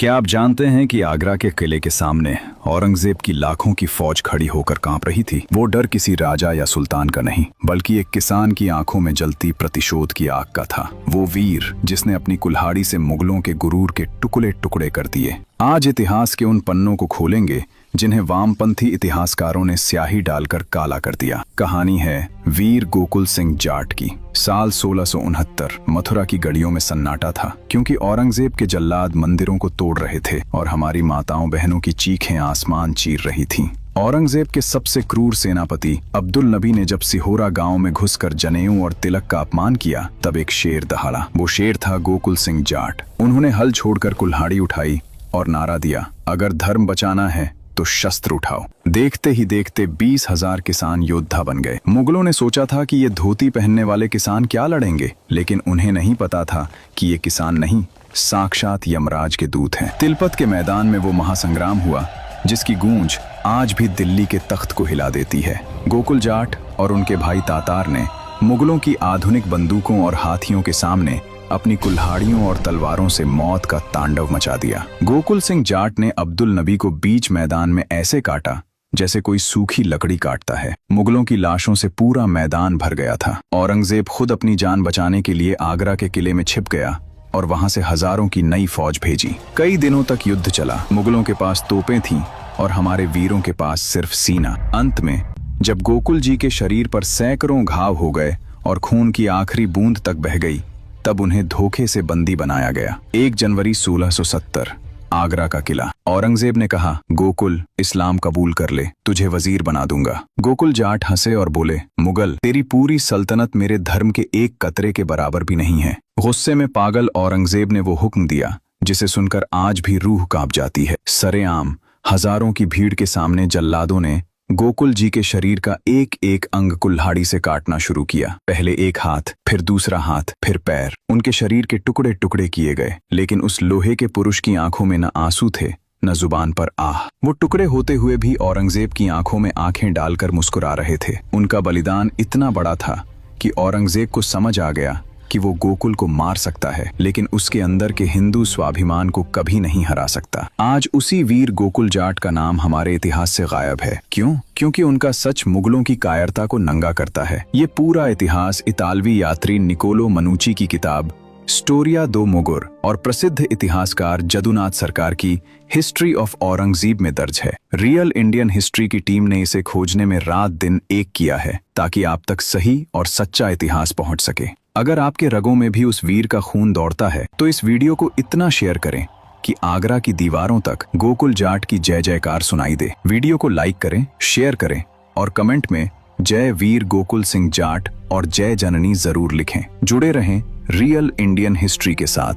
क्या आप जानते हैं कि आगरा के किले के सामने औरंगजेब की लाखों की फौज खड़ी होकर कांप रही थी। वो डर किसी राजा या सुल्तान का नहीं, बल्कि एक किसान की आंखों में जलती प्रतिशोध की आग का था। वो वीर जिसने अपनी कुल्हाड़ी से मुगलों के गुरूर के टुकड़े टुकड़े कर दिए। आज इतिहास के उन पन्नों को खोलेंगे जिन्हें वामपंथी इतिहासकारों ने स्याही डालकर काला कर दिया। कहानी है वीर गोकुल सिंह जाट की। साल 1669 मथुरा की गलियों में सन्नाटा था, क्योंकि औरंगजेब के जल्लाद मंदिरों को तोड़ रहे थे और हमारी माताओं बहनों की चीखें आसमान चीर रही थीं। औरंगजेब के सबसे क्रूर सेनापति अब्दुल नबी ने जब सिहोरा गांव में घुसकर जनेऊ और तिलक का अपमान किया, तब एक शेर दहाड़ा। वो शेर था गोकुल सिंह जाट। उन्होंने हल छोड़कर कुल्हाड़ी उठाई और नारा दिया, अगर धर्म बचाना है तो शस्त्र उठाओ। देखते ही देखते 20,000 किसान योद्धा बन गए। मुगलों ने सोचा था कि ये धोती पहनने वाले किसान क्या लड़ेंगे, लेकिन उन्हें नहीं पता था कि ये किसान नहीं, साक्षात यमराज के दूत हैं। तिलपत के मैदान में वो महासंग्राम हुआ जिसकी गूंज आज भी दिल्ली के तख्त को हिला देती है। गोकुल जाट और उनके भाई तातार ने मुगलों की आधुनिक बंदूकों और हाथियों के सामने अपनी कुल्हाड़ियों और तलवारों से मौत का तांडव मचा दिया। गोकुल सिंह जाट ने अब्दुल नबी को बीच मैदान में ऐसे काटा जैसे कोई सूखी लकड़ी काटता है। मुगलों की लाशों से पूरा मैदान भर गया था। औरंगजेब खुद अपनी जान बचाने के लिए आगरा के किले में छिप गया और वहां से हजारों की नई फौज भेजी। कई दिनों तक युद्ध चला। मुगलों के पास तोपें थीं और हमारे वीरों के पास सिर्फ सीना। अंत में जब गोकुल जी के शरीर पर सैकड़ों घाव हो गए और खून की आखिरी बूंद तक बह गई, तब उन्हें धोखे से बंदी बनाया गया। 1 जनवरी 1670 आगरा का किला। औरंगजेब ने कहा, गोकुल इस्लाम कबूल कर ले, तुझे वजीर बना दूंगा। गोकुल जाट हंसे और बोले, मुगल, तेरी पूरी सल्तनत मेरे धर्म के एक कतरे के बराबर भी नहीं है। गुस्से में पागल औरंगजेब ने वो हुक्म दिया जिसे सुनकर आज भी रूह कांप जाती है। सरेआम हजारों की भीड़ के सामने जल्लादों ने गोकुल जी के शरीर का एक एक अंग कुल्हाड़ी से काटना शुरू किया। पहले एक हाथ, फिर दूसरा हाथ, फिर पैर। उनके शरीर के टुकड़े टुकड़े किए गए, लेकिन उस लोहे के पुरुष की आंखों में न आंसू थे न जुबान पर आह। वो टुकड़े होते हुए भी औरंगजेब की आंखों में आंखें डालकर मुस्कुरा रहे थे। उनका बलिदान इतना बड़ा था कि औरंगजेब को समझ आ गया कि वो गोकुल को मार सकता है, लेकिन उसके अंदर के हिंदू स्वाभिमान को कभी नहीं हरा सकता। आज उसी वीर गोकुल जाट का नाम हमारे इतिहास से गायब है। क्यों? क्योंकि उनका सच मुगलों की कायरता को नंगा करता है। ये पूरा इतिहास इतालवी यात्री निकोलो मनुची की किताब स्टोरिया दो मुगुर और प्रसिद्ध इतिहासकार जदुनाथ सरकार की हिस्ट्री ऑफ औरंगजेब में दर्ज है। रियल इंडियन हिस्ट्री की टीम ने इसे खोजने में रात दिन एक किया है, ताकि आप तक सही और सच्चा इतिहास पहुंच सके। अगर आपके रगों में भी उस वीर का खून दौड़ता है, तो इस वीडियो को इतना शेयर करें कि आगरा की दीवारों तक गोकुल जाट की जय जयकार सुनाई दे। वीडियो को लाइक करें, शेयर करें और कमेंट में जय वीर गोकुल सिंह जाट और जय जननी जरूर लिखें। जुड़े रहें रियल इंडियन हिस्ट्री के साथ।